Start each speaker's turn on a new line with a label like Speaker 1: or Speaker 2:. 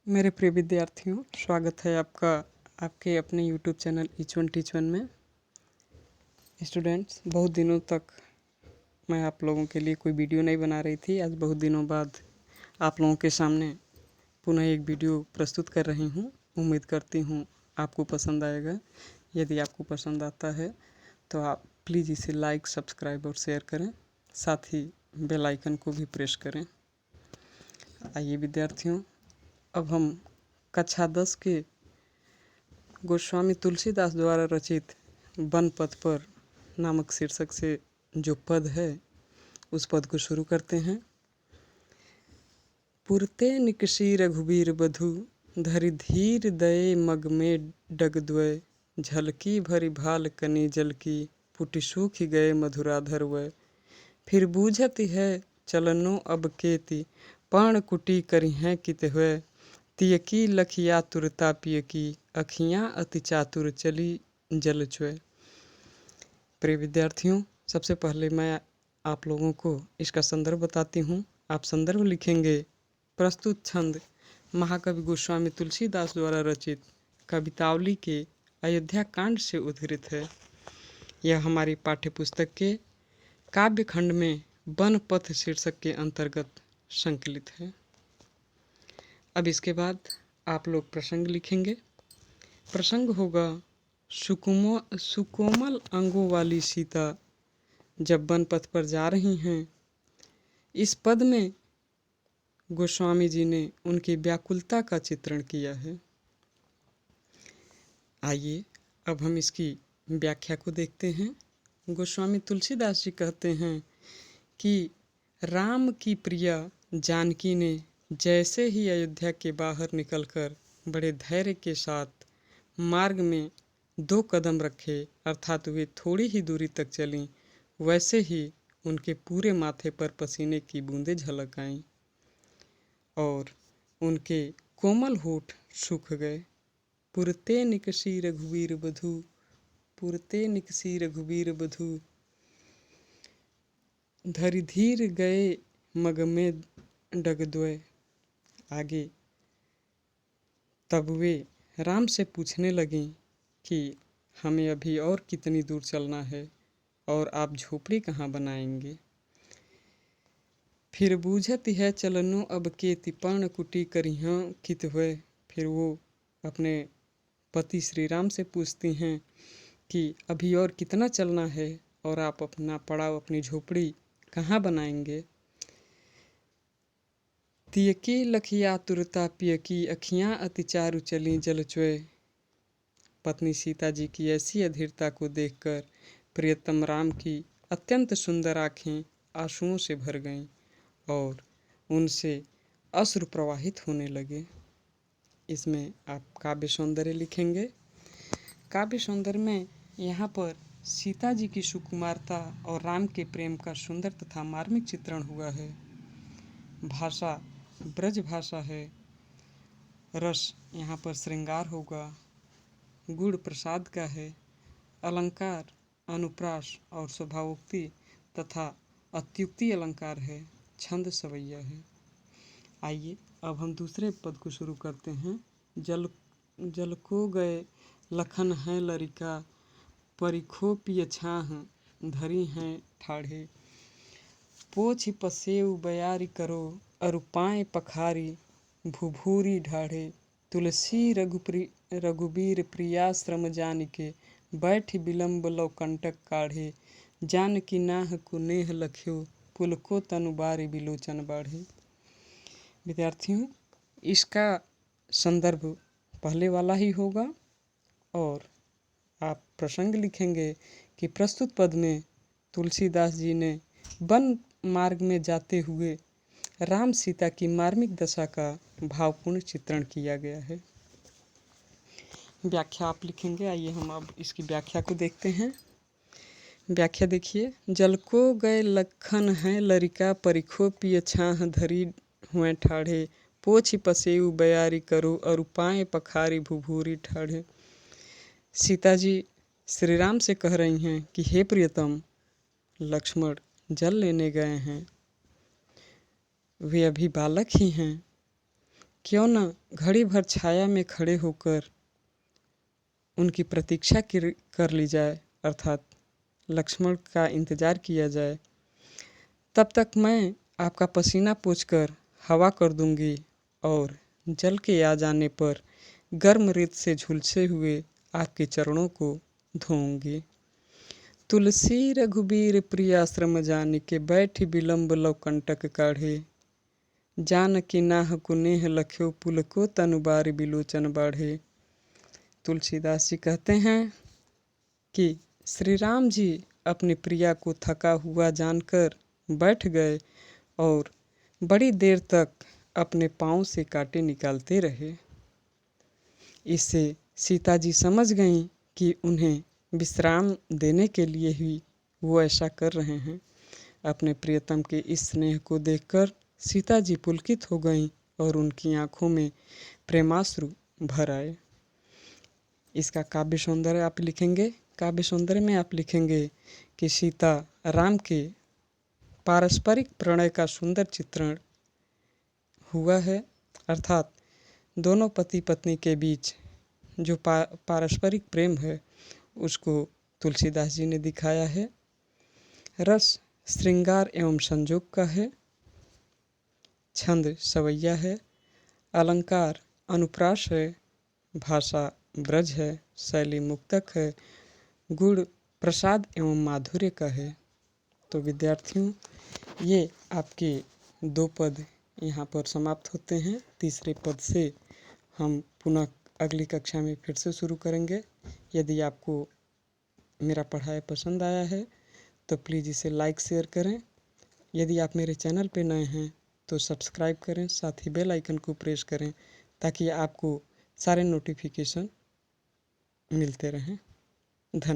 Speaker 1: मेरे प्रिय विद्यार्थियों, स्वागत है आपका आपके अपने YouTube channel each one teach one में। स्टूडेंट्स, बहुत दिनों तक मैं आप लोगों के लिए कोई वीडियो नहीं बना रही थी। आज बहुत दिनों बाद आप लोगों के सामने पुनः एक वीडियो प्रस्तुत कर रही हूँ। उम्मीद करती हूँ आपको पसंद आएगा। यदि आपको पसंद आता है तो आप प्लीज़ इसे लाइक, सब्सक्राइब और शेयर करें, साथ ही बेल आइकन को भी प्रेस करें। आइए विद्यार्थियों, अब हम कक्षा 10 के गोस्वामी तुलसीदास द्वारा रचित वन पथ पर नामक शीर्षक से जो पद है उस पद को शुरू करते हैं। पुरते निकसी रघुबीर बधु धरि धीर दये मग में डगद्वय झलकी भरी भाल कनी जल की पुटि सूखी गए मधुराधर वय फिर बूझत है चलनो अब केति पाण कुटी करी हैं कित हुए तियकी लखिया तुरता पिय की अखियाँ अति चातुर चली जल चुए। प्रिय विद्यार्थियों, सबसे पहले मैं आप लोगों को इसका संदर्भ बताती हूँ। आप संदर्भ लिखेंगे। प्रस्तुत छंद महाकवि गोस्वामी तुलसीदास द्वारा रचित कवितावली के अयोध्या कांड से उद्धृत है। यह हमारी पाठ्य पुस्तक के काव्य खंड में वन पथ शीर्षक के अंतर्गत संकलित है। अब इसके बाद आप लोग प्रसंग लिखेंगे। प्रसंग होगा सुकोमल अंगों वाली सीता जब वन पथ पर जा रही हैं। इस पद में गोस्वामी जी ने उनकी व्याकुलता का चित्रण किया है। आइए अब हम इसकी व्याख्या को देखते हैं। गोस्वामी तुलसीदास जी कहते हैं कि राम की प्रिया जानकी ने जैसे ही अयोध्या के बाहर निकलकर बड़े धैर्य के साथ मार्ग में 2 कदम रखे, अर्थात वे थोड़ी ही दूरी तक चलीं, वैसे ही उनके पूरे माथे पर पसीने की बूंदें झलक आईं और उनके कोमल होठ सूख गए। पुरते निकसी रघुवीर बधू, पुरते निकसी रघुवीर बधू धरि धीर गए मग में डगद्वय। आगे तब वे राम से पूछने लगीं कि हमें अभी और कितनी दूर चलना है और आप झोपड़ी कहाँ बनाएंगे। फिर बूझत है चलनो अब के तिपर्ण कुटी करिहाँ कित हुए। फिर वो अपने पति श्री राम से पूछती हैं कि अभी और कितना चलना है और आप अपना पड़ाव, अपनी झोपड़ी कहाँ बनाएंगे। तियकी लखिया तुरता पियकी अखियाँ अति चारु चली जल चुए। पत्नी सीता जी की ऐसी अधीरता को देखकर प्रियतम राम की अत्यंत सुंदर आँखें आंसुओं से भर गईं और उनसे अश्रु प्रवाहित होने लगे। इसमें आप काव्य सौंदर्य लिखेंगे। काव्य सौंदर्य में यहाँ पर सीता जी की सुकुमारता और राम के प्रेम का सुंदर तथा मार्मिक चित्रण हुआ है। भाषा ब्रज भाषा है। रस यहाँ पर श्रृंगार होगा। गुण प्रसाद का है। अलंकार अनुप्रास और स्वभावोक्ति तथा अत्युक्ति अलंकार है। छंद सवैया है। आइए अब हम दूसरे पद को शुरू करते हैं। जल को गए लखन है लरिका परिखो पिय छाह धरी हैं ठाढ़े पोछ पसेव बयारी करो अरुपाएँ पखारी भुभूरी ढाढ़े तुलसी रघुबीर प्रियाश्रम जानिके बैठ विलम्ब लो कंटक काढ़े जानकी नाह कुनेह लख्यो पुलको तनुबारी बिलोचन बाढ़े। विद्यार्थियों, इसका संदर्भ पहले वाला ही होगा और आप प्रसंग लिखेंगे कि प्रस्तुत पद में तुलसीदास जी ने वन मार्ग में जाते हुए राम सीता की मार्मिक दशा का भावपूर्ण चित्रण किया गया है। व्याख्या आप लिखेंगे। आइए हम अब इसकी व्याख्या को देखते हैं। व्याख्या देखिए। जल को गए लखन हैं लरिका परिखो पिय छाह धरी हुए ठाढ़े पोछ पसेऊ बयारी करो अरुपाएँ पखारी भुभूरी ठाढ़े। सीता जी श्री राम से कह रही हैं कि हे प्रियतम, लक्ष्मण जल लेने गए हैं, वे अभी बालक ही हैं, क्यों न घड़ी भर छाया में खड़े होकर उनकी प्रतीक्षा कर ली जाए, अर्थात लक्ष्मण का इंतज़ार किया जाए। तब तक मैं आपका पसीना पोंछकर हवा कर दूंगी और जल के आ जाने पर गर्म रेत से झुलसे हुए आपके चरणों को धोऊंगी। तुलसी रघुबीर प्रियाश्रम जानिके बैठि विलंब लव कंटक काढ़े। जानकी नाहकु नेह लख्यो पुलको तनु बारि बिलोचन बाढ़े। तुलसीदास जी कहते हैं कि श्री राम जी अपनी प्रिया को थका हुआ जानकर बैठ गए और बड़ी देर तक अपने पाँव से कांटे निकालते रहे। इससे सीता जी समझ गईं कि उन्हें विश्राम देने के लिए ही वो ऐसा कर रहे हैं। अपने प्रियतम के इस स्नेह को देखकर सीता जी पुलकित हो गईं और उनकी आंखों में प्रेमाश्रु भर आए। इसका काव्य सौंदर्य आप लिखेंगे, काव्य सौंदर्य में आप लिखेंगे कि सीता राम के पारस्परिक प्रणय का सुंदर चित्रण हुआ है, अर्थात दोनों पति पत्नी के बीच जो पारस्परिक प्रेम है उसको तुलसीदास जी ने दिखाया है। रस श्रृंगार एवं संजोग का है, छंद सवैया है, अलंकार अनुप्रास है, भाषा ब्रज है, शैली मुक्तक है, गुण प्रसाद एवं माधुर्य का है। तो विद्यार्थियों, ये आपके 2 पद यहाँ पर समाप्त होते हैं। तीसरे पद से हम पुनः अगली कक्षा में फिर से शुरू करेंगे। यदि आपको मेरा पढ़ाई पसंद आया है तो प्लीज़ इसे लाइक शेयर करें। यदि आप मेरे चैनल पर नए हैं तो सब्सक्राइब करें, साथ ही बेल आइकन को प्रेस करें ताकि आपको सारे नोटिफिकेशन मिलते रहें। धन्यवाद।